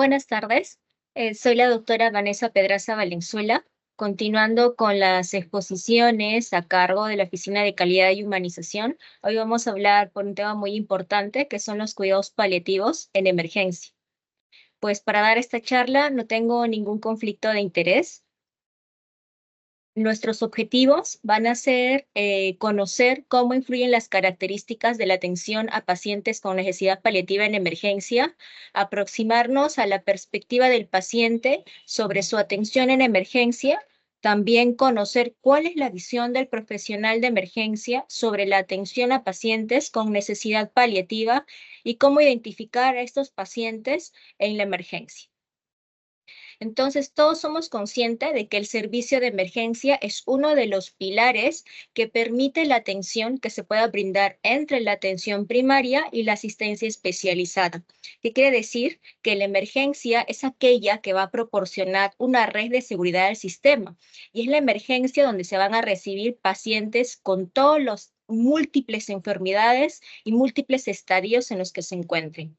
Buenas tardes, soy la doctora Vanessa Pedraza Valenzuela, continuando con las exposiciones a cargo de la Oficina de Calidad y Humanización. Hoy vamos a hablar por un tema muy importante que son los cuidados paliativos en emergencia. Pues para dar esta charla no tengo ningún conflicto de interés. Nuestros objetivos van a ser conocer cómo influyen las características de la atención a pacientes con necesidad paliativa en emergencia, aproximarnos a la perspectiva del paciente sobre su atención en emergencia, también conocer cuál es la visión del profesional de emergencia sobre la atención a pacientes con necesidad paliativa y cómo identificar a estos pacientes en la emergencia. Entonces, todos somos conscientes de que el servicio de emergencia es uno de los pilares que permite la atención que se pueda brindar entre la atención primaria y la asistencia especializada. ¿Qué quiere decir? Que la emergencia es aquella que va a proporcionar una red de seguridad al sistema y es la emergencia donde se van a recibir pacientes con todos los múltiples enfermedades y múltiples estadios en los que se encuentren.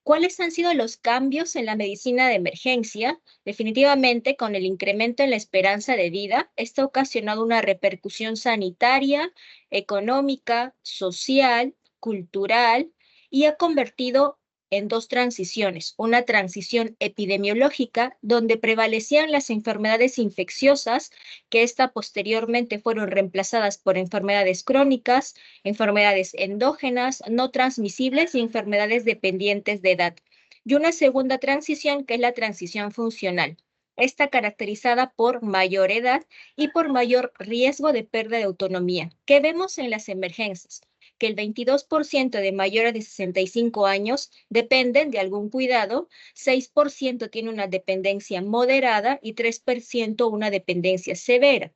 ¿Cuáles han sido los cambios en la medicina de emergencia? Definitivamente, con el incremento en la esperanza de vida, esto ha ocasionado una repercusión sanitaria, económica, social, cultural y ha convertido en dos transiciones. Una transición epidemiológica, donde prevalecían las enfermedades infecciosas, que esta posteriormente fueron reemplazadas por enfermedades crónicas, enfermedades endógenas, no transmisibles y enfermedades dependientes de edad. Y una segunda transición, que es la transición funcional. Está caracterizada por mayor edad y por mayor riesgo de pérdida de autonomía. ¿Qué vemos en las emergencias? Que el 22% de mayores de 65 años dependen de algún cuidado, 6% tiene una dependencia moderada y 3% una dependencia severa.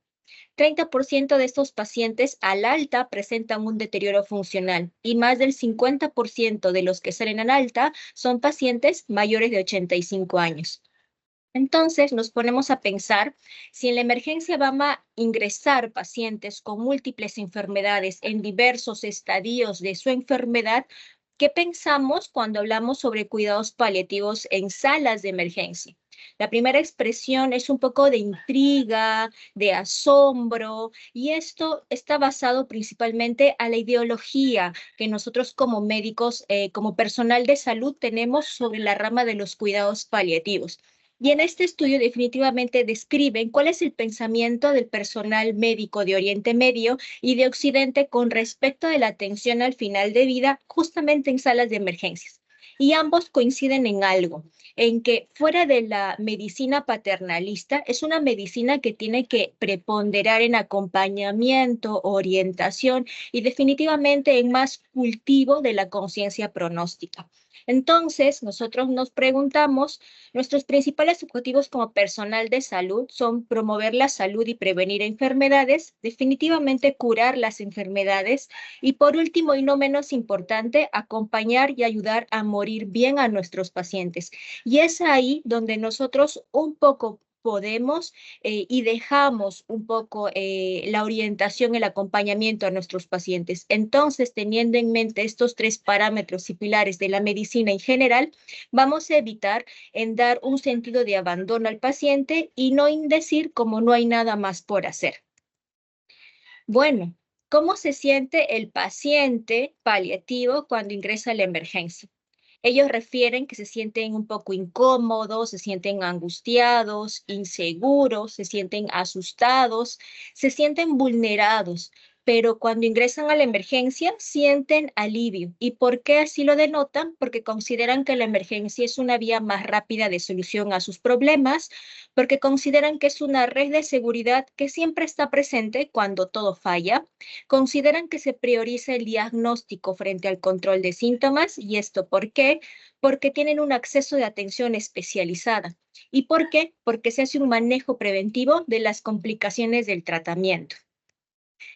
30% de estos pacientes al alta presentan un deterioro funcional y más del 50% de los que salen al alta son pacientes mayores de 85 años. Entonces nos ponemos a pensar, si en la emergencia van a ingresar pacientes con múltiples enfermedades en diversos estadios de su enfermedad, ¿qué pensamos cuando hablamos sobre cuidados paliativos en salas de emergencia? La primera expresión es un poco de intriga, de asombro, y esto está basado principalmente a la ideología que nosotros como médicos, como personal de salud, tenemos sobre la rama de los cuidados paliativos. Y en este estudio definitivamente describen cuál es el pensamiento del personal médico de Oriente Medio y de Occidente con respecto de la atención al final de vida, justamente en salas de emergencias. Y ambos coinciden en algo, en que fuera de la medicina paternalista, es una medicina que tiene que preponderar en acompañamiento, orientación y definitivamente en más cultivo de la conciencia pronóstica. Entonces, nosotros nos preguntamos, nuestros principales objetivos como personal de salud son promover la salud y prevenir enfermedades, definitivamente curar las enfermedades y por último y no menos importante, acompañar y ayudar a morir bien a nuestros pacientes. Y es ahí donde nosotros un poco podemos y dejamos un poco la orientación, el acompañamiento a nuestros pacientes. Entonces, teniendo en mente estos tres parámetros y pilares de la medicina en general, vamos a evitar en dar un sentido de abandono al paciente y no en decir como no hay nada más por hacer. Bueno, ¿cómo se siente el paciente paliativo cuando ingresa a la emergencia? Ellos refieren que se sienten un poco incómodos, se sienten angustiados, inseguros, se sienten asustados, se sienten vulnerados, pero cuando ingresan a la emergencia sienten alivio. ¿Y por qué así lo denotan? Porque consideran que la emergencia es una vía más rápida de solución a sus problemas, porque consideran que es una red de seguridad que siempre está presente cuando todo falla. Consideran que se prioriza el diagnóstico frente al control de síntomas. ¿Y esto por qué? Porque tienen un acceso de atención especializada. ¿Y por qué? Porque se hace un manejo preventivo de las complicaciones del tratamiento.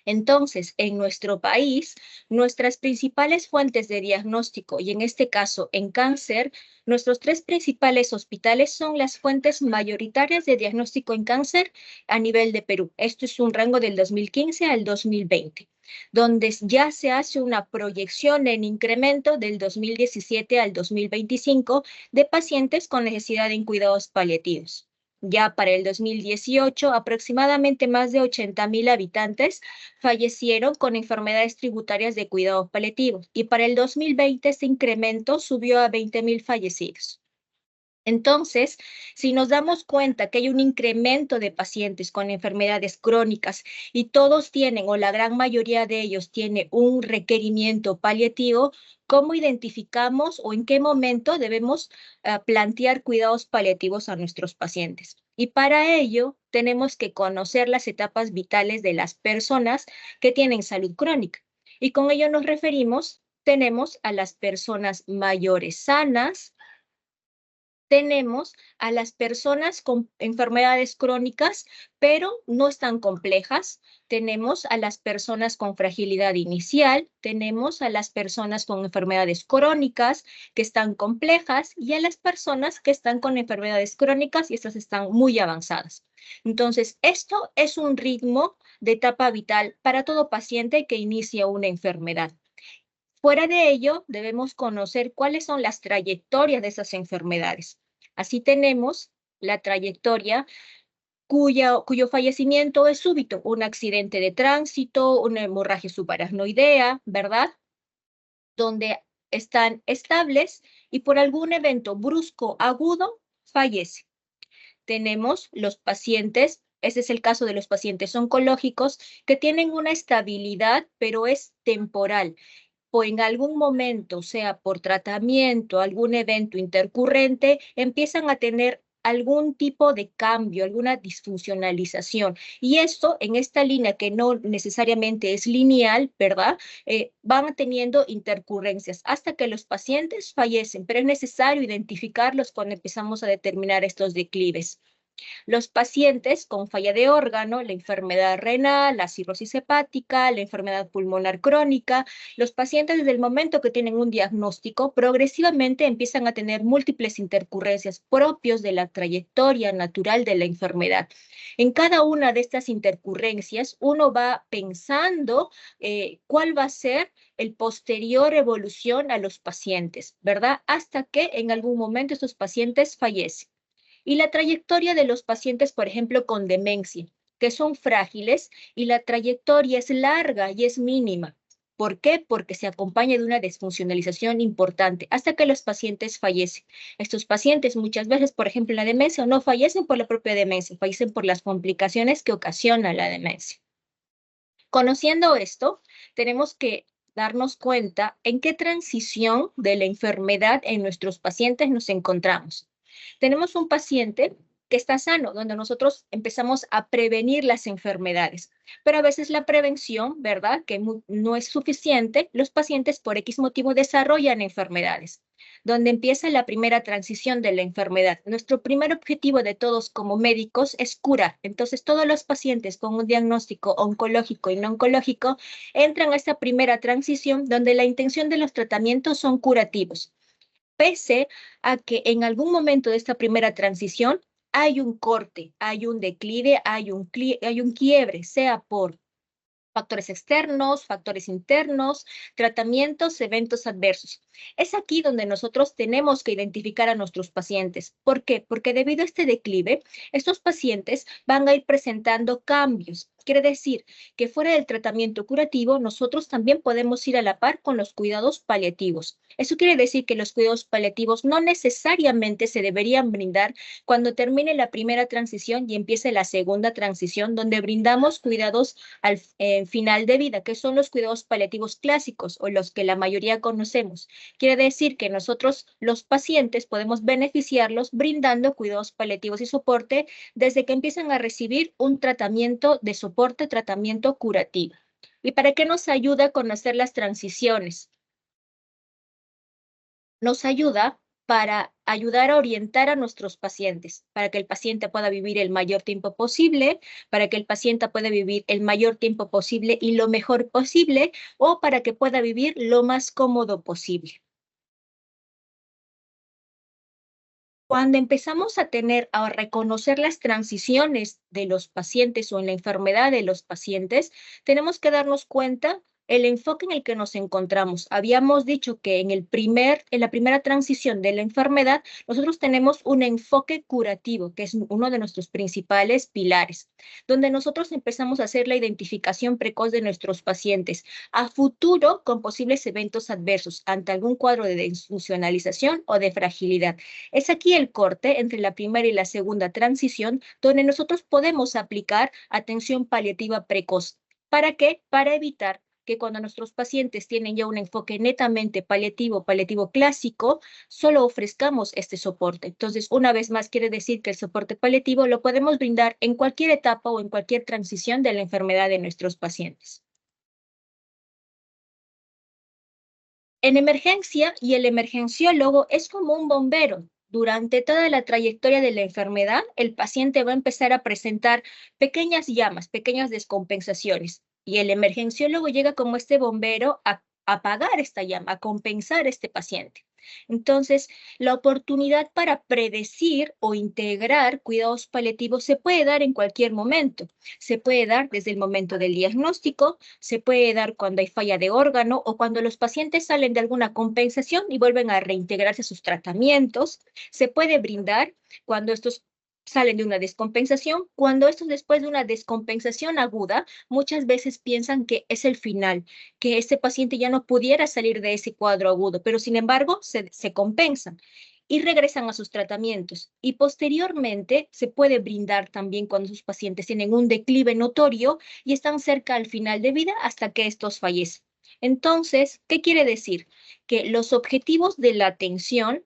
Entonces, en nuestro país, nuestras principales fuentes de diagnóstico, y en este caso en cáncer, nuestros tres principales hospitales son las fuentes mayoritarias de diagnóstico en cáncer a nivel de Perú. Esto es un rango del 2015 al 2020. donde ya se hace una proyección en incremento del 2017 al 2025 de pacientes con necesidad en cuidados paliativos. Ya para el 2018, aproximadamente más de 80,000 habitantes fallecieron con enfermedades tributarias de cuidados paliativos y para el 2020 este incremento subió a 20,000 fallecidos. Entonces, si nos damos cuenta que hay un incremento de pacientes con enfermedades crónicas y todos tienen, o la gran mayoría de ellos tiene un requerimiento paliativo, ¿cómo identificamos o en qué momento debemos plantear cuidados paliativos a nuestros pacientes? Y para ello, tenemos que conocer las etapas vitales de las personas que tienen salud crónica. Y con ello nos referimos, tenemos a las personas mayores sanas, tenemos a las personas con enfermedades crónicas, pero no están complejas. Tenemos a las personas con fragilidad inicial, tenemos a las personas con enfermedades crónicas que están complejas y a las personas que están con enfermedades crónicas y estas están muy avanzadas. Entonces, esto es un ritmo de etapa vital para todo paciente que inicia una enfermedad. Fuera de ello, debemos conocer cuáles son las trayectorias de esas enfermedades. Así tenemos la trayectoria cuyo fallecimiento es súbito, un accidente de tránsito, una hemorragia subaracnoidea, ¿verdad? Donde están estables y por algún evento brusco agudo fallece. Tenemos los pacientes, ese es el caso de los pacientes oncológicos, que tienen una estabilidad, pero es temporal o en algún momento, sea por tratamiento, algún evento intercurrente, empiezan a tener algún tipo de cambio, alguna disfuncionalización. Y esto, en esta línea que no necesariamente es lineal, ¿verdad? Van teniendo intercurrencias hasta que los pacientes fallecen, pero es necesario identificarlos cuando empezamos a determinar estos declives. Los pacientes con falla de órgano, la enfermedad renal, la cirrosis hepática, la enfermedad pulmonar crónica, los pacientes desde el momento que tienen un diagnóstico progresivamente empiezan a tener múltiples intercurrencias propios de la trayectoria natural de la enfermedad. En cada una de estas intercurrencias uno va pensando cuál va a ser el posterior evolución a los pacientes, ¿verdad? Hasta que en algún momento estos pacientes fallecen. Y la trayectoria de los pacientes, por ejemplo, con demencia, que son frágiles y la trayectoria es larga y es mínima. ¿Por qué? Porque se acompaña de una desfuncionalización importante hasta que los pacientes fallecen. Estos pacientes muchas veces, por ejemplo, la demencia, no fallecen por la propia demencia, fallecen por las complicaciones que ocasiona la demencia. Conociendo esto, tenemos que darnos cuenta en qué transición de la enfermedad en nuestros pacientes nos encontramos. Tenemos un paciente que está sano, donde nosotros empezamos a prevenir las enfermedades, pero a veces la prevención, ¿verdad?, que no es suficiente, los pacientes por X motivo desarrollan enfermedades, donde empieza la primera transición de la enfermedad. Nuestro primer objetivo de todos como médicos es curar. Entonces, todos los pacientes con un diagnóstico oncológico y no oncológico entran a esta primera transición donde la intención de los tratamientos son curativos, pese a que en algún momento de esta primera transición hay un corte, hay un declive, hay un quiebre, sea por factores externos, factores internos, tratamientos, eventos adversos. Es aquí donde nosotros tenemos que identificar a nuestros pacientes. ¿Por qué? Porque debido a este declive, estos pacientes van a ir presentando cambios. Quiere decir que fuera del tratamiento curativo, nosotros también podemos ir a la par con los cuidados paliativos. Eso quiere decir que los cuidados paliativos no necesariamente se deberían brindar cuando termine la primera transición y empiece la segunda transición, donde brindamos cuidados al final de vida, que son los cuidados paliativos clásicos o los que la mayoría conocemos. Quiere decir que nosotros, los pacientes, podemos beneficiarlos brindando cuidados paliativos y soporte desde que empiezan a recibir un tratamiento de soporte, tratamiento curativo. ¿Y para qué nos ayuda a conocer las transiciones? Nos ayuda para ayudar a orientar a nuestros pacientes, para que el paciente pueda vivir el mayor tiempo posible, para que el paciente pueda vivir el mayor tiempo posible y lo mejor posible, o para que pueda vivir lo más cómodo posible. Cuando empezamos a reconocer las transiciones de los pacientes o en la enfermedad de los pacientes, tenemos que darnos cuenta el enfoque en el que nos encontramos. Habíamos dicho que en la primera transición de la enfermedad, nosotros tenemos un enfoque curativo, que es uno de nuestros principales pilares, donde nosotros empezamos a hacer la identificación precoz de nuestros pacientes a futuro con posibles eventos adversos ante algún cuadro de disfuncionalización o de fragilidad. Es aquí el corte entre la primera y la segunda transición, donde nosotros podemos aplicar atención paliativa precoz. ¿Para qué? Para evitar que cuando nuestros pacientes tienen ya un enfoque netamente paliativo, paliativo clásico, solo ofrezcamos este soporte. Entonces, una vez más, quiere decir que el soporte paliativo lo podemos brindar en cualquier etapa o en cualquier transición de la enfermedad de nuestros pacientes. En emergencia, y el emergenciólogo es como un bombero. Durante toda la trayectoria de la enfermedad, el paciente va a empezar a presentar pequeñas llamas, pequeñas descompensaciones, y el emergenciólogo llega como este bombero a apagar esta llama, a compensar a este paciente. Entonces, la oportunidad para predecir o integrar cuidados paliativos se puede dar en cualquier momento. Se puede dar desde el momento del diagnóstico, se puede dar cuando hay falla de órgano o cuando los pacientes salen de alguna compensación y vuelven a reintegrarse a sus tratamientos. Se puede brindar cuando estos salen de una descompensación, cuando estos después de una descompensación aguda, muchas veces piensan que es el final, que este paciente ya no pudiera salir de ese cuadro agudo, pero sin embargo se compensan y regresan a sus tratamientos. Y posteriormente se puede brindar también cuando sus pacientes tienen un declive notorio y están cerca al final de vida hasta que estos fallecen. Entonces, ¿qué quiere decir? Que los objetivos de la atención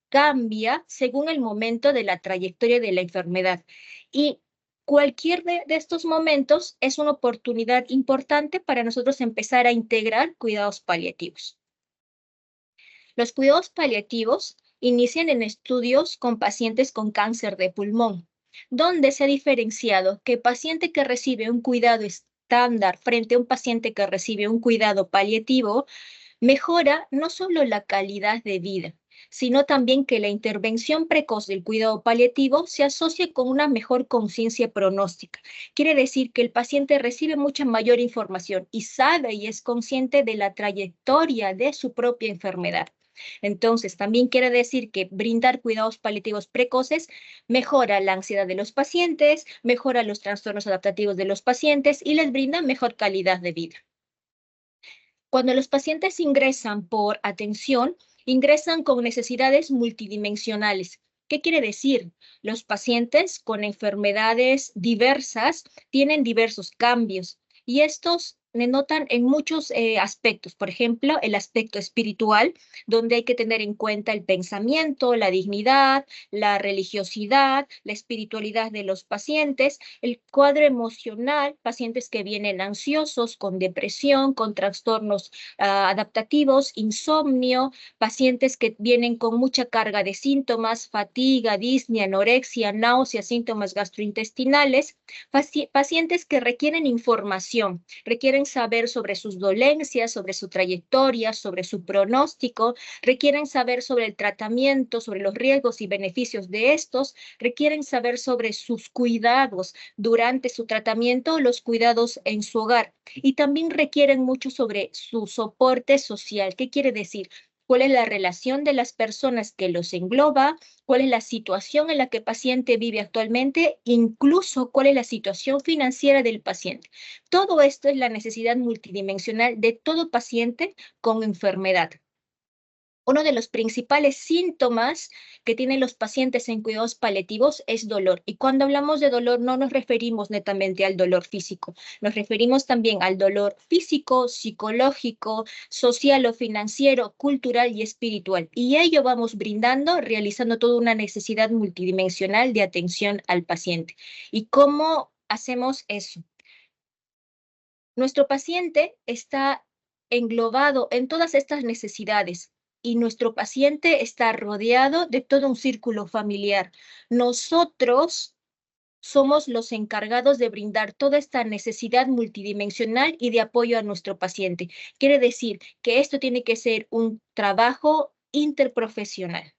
cambia según el momento de la trayectoria de la enfermedad. Y cualquier de estos momentos es una oportunidad importante para nosotros empezar a integrar cuidados paliativos. Los cuidados paliativos inician en estudios con pacientes con cáncer de pulmón, donde se ha diferenciado que el paciente que recibe un cuidado estándar frente a un paciente que recibe un cuidado paliativo mejora no solo la calidad de vida, sino también que la intervención precoz del cuidado paliativo se asocia con una mejor conciencia pronóstica. Quiere decir que el paciente recibe mucha mayor información y sabe y es consciente de la trayectoria de su propia enfermedad. Entonces, también quiere decir que brindar cuidados paliativos precoces mejora la ansiedad de los pacientes, mejora los trastornos adaptativos de los pacientes y les brinda mejor calidad de vida. Cuando los pacientes ingresan por atención, ingresan con necesidades multidimensionales. ¿Qué quiere decir? Los pacientes con enfermedades diversas tienen diversos cambios y estos denotan en muchos aspectos. Por ejemplo, el aspecto espiritual, donde hay que tener en cuenta el pensamiento, la dignidad, la religiosidad, la espiritualidad de los pacientes, el cuadro emocional, pacientes que vienen ansiosos, con depresión, con trastornos adaptativos, insomnio, pacientes que vienen con mucha carga de síntomas, fatiga, disnea, anorexia, náuseas, síntomas gastrointestinales, pacientes que requieren información, requieren saber sobre sus dolencias, sobre su trayectoria, sobre su pronóstico, requieren saber sobre el tratamiento, sobre los riesgos y beneficios de estos, requieren saber sobre sus cuidados durante su tratamiento, los cuidados en su hogar y también requieren mucho sobre su soporte social. ¿Qué quiere decir? ¿Cuál es la relación de las personas que los engloba? ¿Cuál es la situación en la que el paciente vive actualmente? Incluso, ¿cuál es la situación financiera del paciente? Todo esto es la necesidad multidimensional de todo paciente con enfermedad. Uno de los principales síntomas que tienen los pacientes en cuidados paliativos es dolor. Y cuando hablamos de dolor no nos referimos netamente al dolor físico, nos referimos también al dolor físico, psicológico, social o financiero, cultural y espiritual. Y ello vamos brindando, realizando toda una necesidad multidimensional de atención al paciente. ¿Y cómo hacemos eso? Nuestro paciente está englobado en todas estas necesidades y nuestro paciente está rodeado de todo un círculo familiar. Nosotros somos los encargados de brindar toda esta necesidad multidimensional y de apoyo a nuestro paciente. Quiere decir que esto tiene que ser un trabajo interprofesional.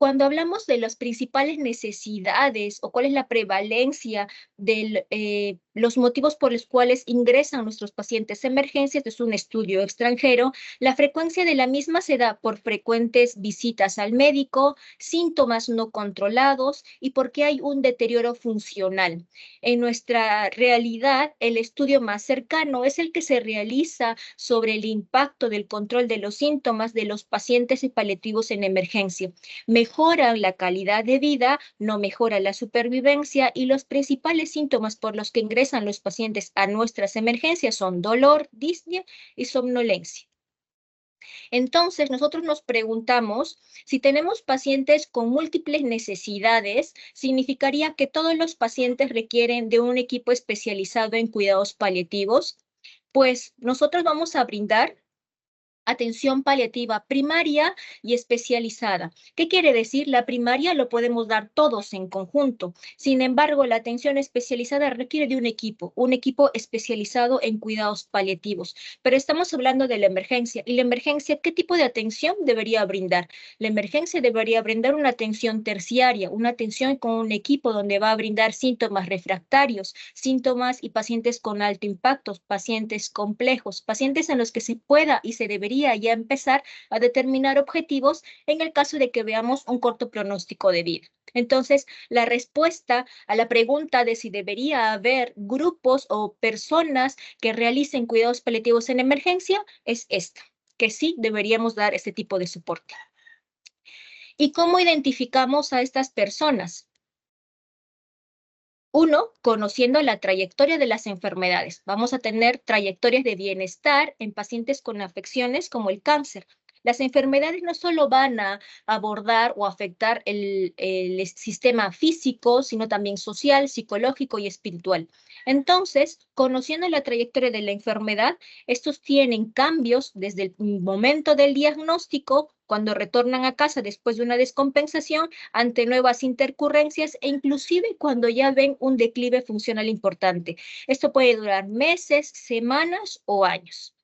Cuando hablamos de las principales necesidades o cuál es la prevalencia de los motivos por los cuales ingresan nuestros pacientes a emergencias, es un estudio extranjero, la frecuencia de la misma se da por frecuentes visitas al médico, síntomas no controlados y porque hay un deterioro funcional. En nuestra realidad, el estudio más cercano es el que se realiza sobre el impacto del control de los síntomas de los pacientes paliativos en emergencia. Mejoran la calidad de vida, no mejora la supervivencia y los principales síntomas por los que ingresan los pacientes a nuestras emergencias son dolor, disnea y somnolencia. Entonces, nosotros nos preguntamos, si tenemos pacientes con múltiples necesidades, significaría que todos los pacientes requieren de un equipo especializado en cuidados paliativos. Pues nosotros vamos a brindar atención paliativa primaria y especializada. ¿Qué quiere decir? La primaria lo podemos dar todos en conjunto. Sin embargo, la atención especializada requiere de un equipo especializado en cuidados paliativos. Pero estamos hablando de la emergencia. ¿Y la emergencia qué tipo de atención debería brindar? La emergencia debería brindar una atención terciaria, una atención con un equipo donde va a brindar síntomas refractarios, síntomas y pacientes con alto impacto, pacientes complejos, pacientes en los que se pueda y se debería ya empezar a determinar objetivos en el caso de que veamos un corto pronóstico de vida. Entonces, la respuesta a la pregunta de si debería haber grupos o personas que realicen cuidados paliativos en emergencia es esta, que sí deberíamos dar este tipo de soporte. ¿Y cómo identificamos a estas personas? Uno, conociendo la trayectoria de las enfermedades. Vamos a tener trayectorias de bienestar en pacientes con afecciones como el cáncer. Las enfermedades no solo van a abordar o afectar el sistema físico, sino también social, psicológico y espiritual. Entonces, conociendo la trayectoria de la enfermedad, estos tienen cambios desde el momento del diagnóstico, cuando retornan a casa después de una descompensación, ante nuevas intercurrencias e inclusive cuando ya ven un declive funcional importante. Esto puede durar meses, semanas o años.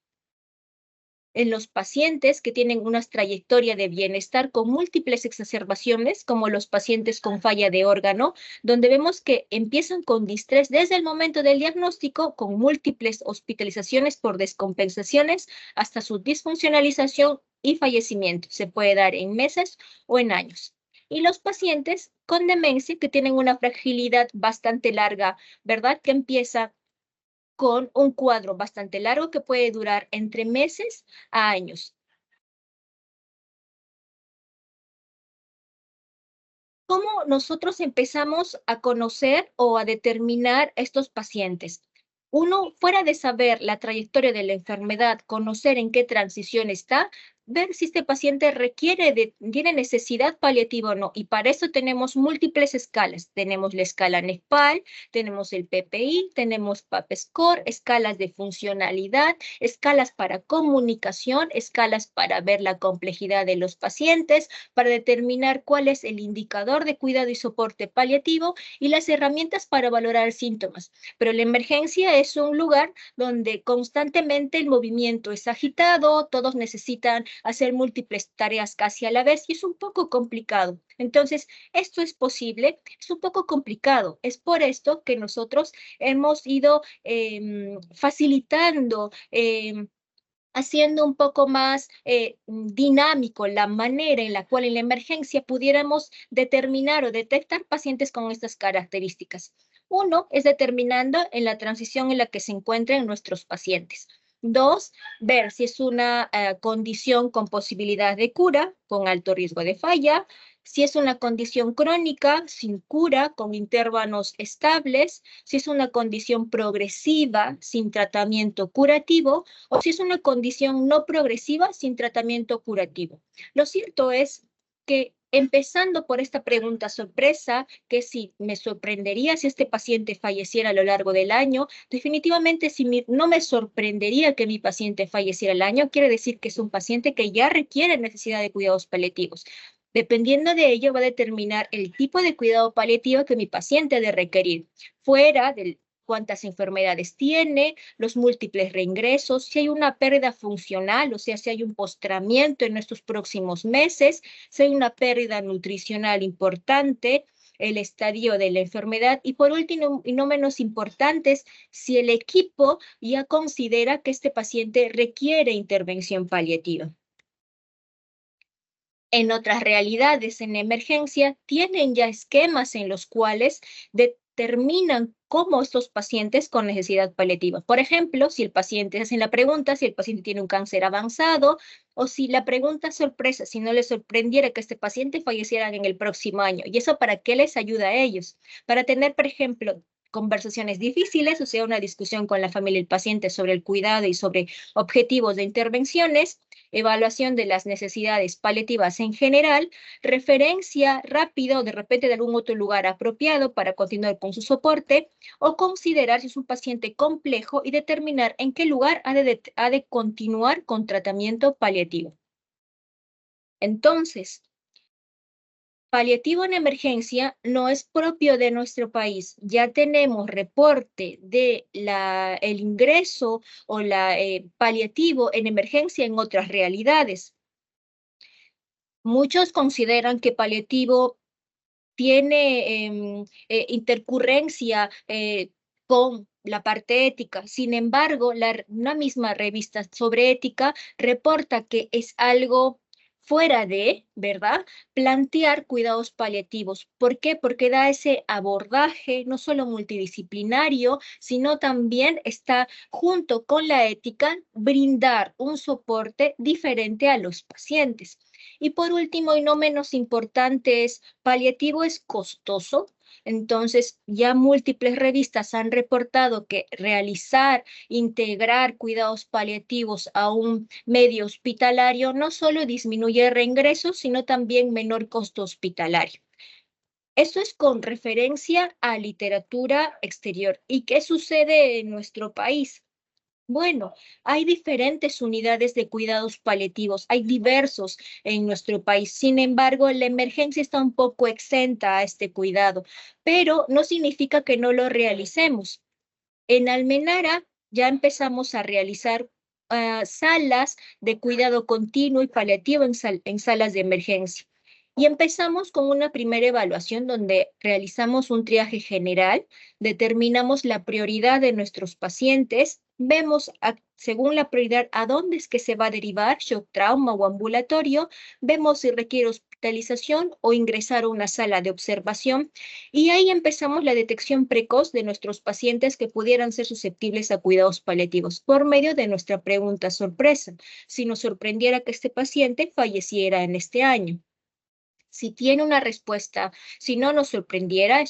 En los pacientes que tienen una trayectoria de bienestar con múltiples exacerbaciones, como los pacientes con falla de órgano, donde vemos que empiezan con distrés desde el momento del diagnóstico, con múltiples hospitalizaciones por descompensaciones, hasta su disfuncionalización y fallecimiento. Se puede dar en meses o en años. Y los pacientes con demencia que tienen una fragilidad bastante larga, ¿verdad? Que empieza con un cuadro bastante largo que puede durar entre meses a años. ¿Cómo nosotros empezamos a conocer o a determinar estos pacientes? Uno, fuera de saber la trayectoria de la enfermedad, conocer en qué transición está, ver si este paciente tiene necesidad paliativa o no. Y para eso tenemos múltiples escalas. Tenemos la escala NEPAL, tenemos el PPI, tenemos PAP-score, escalas de funcionalidad, escalas para comunicación, escalas para ver la complejidad de los pacientes, para determinar cuál es el indicador de cuidado y soporte paliativo y las herramientas para valorar síntomas. Pero la emergencia es un lugar donde constantemente el movimiento es agitado, todos necesitan hacer múltiples tareas casi a la vez y es un poco complicado. Entonces, esto es posible, es un poco complicado. Es por esto que nosotros hemos ido facilitando, haciendo un poco más dinámico la manera en la cual en la emergencia pudiéramos determinar o detectar pacientes con estas características. Uno es determinando en la transición en la que se encuentran nuestros pacientes. Dos, ver si es una condición con posibilidad de cura, con alto riesgo de falla, si es una condición crónica, sin cura, con intervalos estables, si es una condición progresiva, sin tratamiento curativo, o si es una condición no progresiva, sin tratamiento curativo. Lo cierto es que empezando por esta pregunta sorpresa, que si me sorprendería si este paciente falleciera a lo largo del año, definitivamente no me sorprendería que mi paciente falleciera al año, quiere decir que es un paciente que ya requiere necesidad de cuidados paliativos. Dependiendo de ello, va a determinar el tipo de cuidado paliativo que mi paciente ha de requerir. Fuera del cuántas enfermedades tiene, los múltiples reingresos, si hay una pérdida funcional, o sea, si hay un postramiento en estos próximos meses, si hay una pérdida nutricional importante, el estadio de la enfermedad y por último, y no menos importantes, si el equipo ya considera que este paciente requiere intervención paliativa. En otras realidades, en emergencia, tienen ya esquemas en los cuales determinan cómo estos pacientes con necesidad paliativa. Por ejemplo, si el paciente, hacen la pregunta, si el paciente tiene un cáncer avanzado o si la pregunta sorpresa, si no les sorprendiera que este paciente falleciera en el próximo año. ¿Y eso para qué les ayuda a ellos? Para tener, por ejemplo, conversaciones difíciles, o sea, una discusión con la familia y el paciente sobre el cuidado y sobre objetivos de intervenciones, evaluación de las necesidades paliativas en general, referencia rápida o de repente de algún otro lugar apropiado para continuar con su soporte o considerar si es un paciente complejo y determinar en qué lugar ha de continuar con tratamiento paliativo. Entonces, paliativo en emergencia no es propio de nuestro país. Ya tenemos reporte de el ingreso o paliativo en emergencia en otras realidades. Muchos consideran que paliativo tiene intercurrencia con la parte ética. Sin embargo, una misma revista sobre ética reporta que es algo fuera de, ¿verdad?, plantear cuidados paliativos. ¿Por qué? Porque da ese abordaje no solo multidisciplinario, sino también está junto con la ética brindar un soporte diferente a los pacientes. Y por último, y no menos importante, es paliativo es costoso. Entonces, ya múltiples revistas han reportado que integrar cuidados paliativos a un medio hospitalario no solo disminuye reingresos, sino también menor costo hospitalario. Esto es con referencia a literatura exterior. ¿Y qué sucede en nuestro país? Bueno, hay diferentes unidades de cuidados paliativos, hay diversos en nuestro país. Sin embargo, la emergencia está un poco exenta a este cuidado, pero no significa que no lo realicemos. En Almenara ya empezamos a realizar salas de cuidado continuo y paliativo en salas de emergencia. Y empezamos con una primera evaluación donde realizamos un triaje general, determinamos la prioridad de nuestros pacientes, vemos según la prioridad a dónde es que se va a derivar, shock, trauma o ambulatorio, vemos si requiere hospitalización o ingresar a una sala de observación y ahí empezamos la detección precoz de nuestros pacientes que pudieran ser susceptibles a cuidados paliativos por medio de nuestra pregunta sorpresa. Si nos sorprendiera que este paciente falleciera en este año. Si tiene una respuesta, si no nos sorprendiera,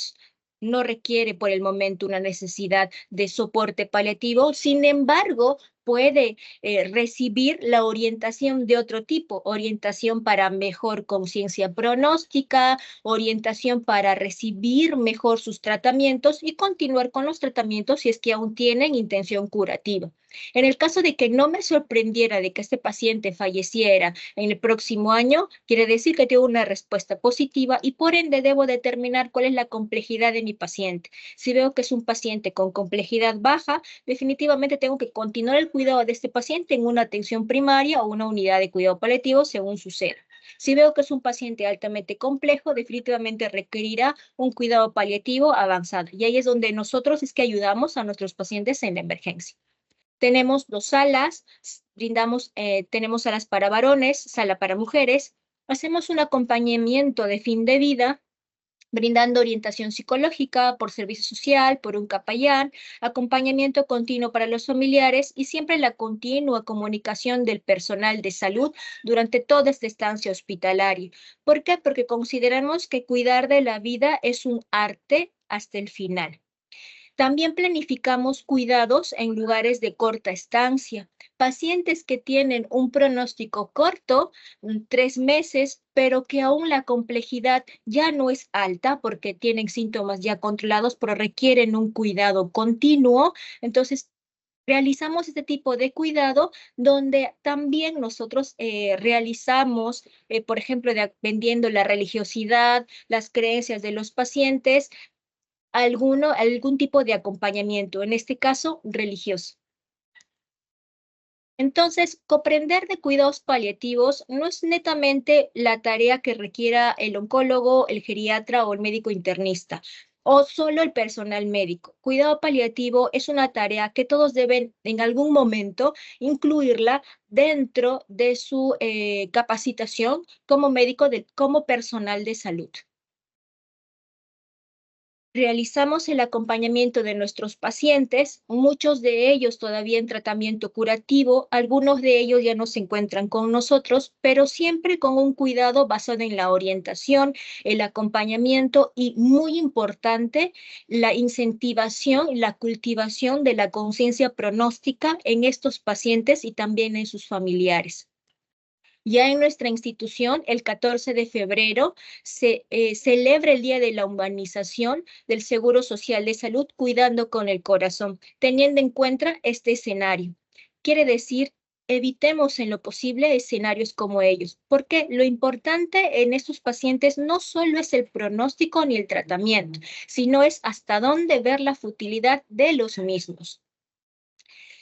no requiere por el momento una necesidad de soporte paliativo, sin embargo, puede recibir la orientación de otro tipo, orientación para mejor conciencia pronóstica, orientación para recibir mejor sus tratamientos y continuar con los tratamientos si es que aún tienen intención curativa. En el caso de que no me sorprendiera de que este paciente falleciera en el próximo año, quiere decir que tengo una respuesta positiva y por ende debo determinar cuál es la complejidad de mi paciente. Si veo que es un paciente con complejidad baja, definitivamente tengo que continuar el cuidado de este paciente en una atención primaria o una unidad de cuidado paliativo según suceda. Si veo que es un paciente altamente complejo, definitivamente requerirá un cuidado paliativo avanzado. Y ahí es donde nosotros es que ayudamos a nuestros pacientes en la emergencia. Tenemos dos salas, tenemos salas para varones, sala para mujeres. Hacemos un acompañamiento de fin de vida, brindando orientación psicológica por servicio social, por un capellán, acompañamiento continuo para los familiares y siempre la continua comunicación del personal de salud durante toda esta estancia hospitalaria. ¿Por qué? Porque consideramos que cuidar de la vida es un arte hasta el final. También planificamos cuidados en lugares de corta estancia. Pacientes que tienen un pronóstico corto, 3 meses, pero que aún la complejidad ya no es alta porque tienen síntomas ya controlados, pero requieren un cuidado continuo. Entonces, realizamos este tipo de cuidado donde también nosotros realizamos, por ejemplo, dependiendo la religiosidad, las creencias de los pacientes, algún tipo de acompañamiento, en este caso religioso. Entonces, comprender de cuidados paliativos no es netamente la tarea que requiera el oncólogo, el geriatra o el médico internista, o solo el personal médico. Cuidado paliativo es una tarea que todos deben en algún momento incluirla dentro de su capacitación como médico, como personal de salud. Realizamos el acompañamiento de nuestros pacientes, muchos de ellos todavía en tratamiento curativo, algunos de ellos ya no se encuentran con nosotros, pero siempre con un cuidado basado en la orientación, el acompañamiento y, muy importante, la incentivación y la cultivación de la conciencia pronóstica en estos pacientes y también en sus familiares. Ya en nuestra institución, el 14 de febrero, se celebra el Día de la Humanización del Seguro Social de Salud, cuidando con el corazón, teniendo en cuenta este escenario. Quiere decir, evitemos en lo posible escenarios como ellos, porque lo importante en estos pacientes no solo es el pronóstico ni el tratamiento, sino es hasta dónde ver la futilidad de los mismos.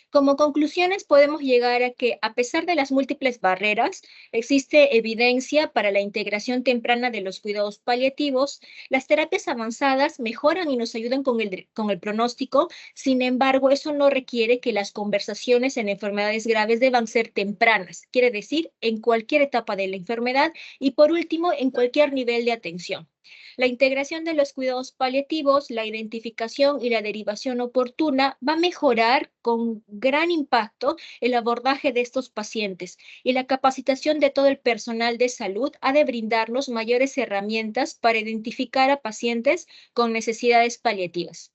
Como conclusiones, podemos llegar a que, a pesar de las múltiples barreras, existe evidencia para la integración temprana de los cuidados paliativos. Las terapias avanzadas mejoran y nos ayudan con el pronóstico. Sin embargo, eso no requiere que las conversaciones en enfermedades graves deban ser tempranas, quiere decir, en cualquier etapa de la enfermedad y, por último, en cualquier nivel de atención. La integración de los cuidados paliativos, la identificación y la derivación oportuna va a mejorar con gran impacto el abordaje de estos pacientes, y la capacitación de todo el personal de salud ha de brindarnos mayores herramientas para identificar a pacientes con necesidades paliativas.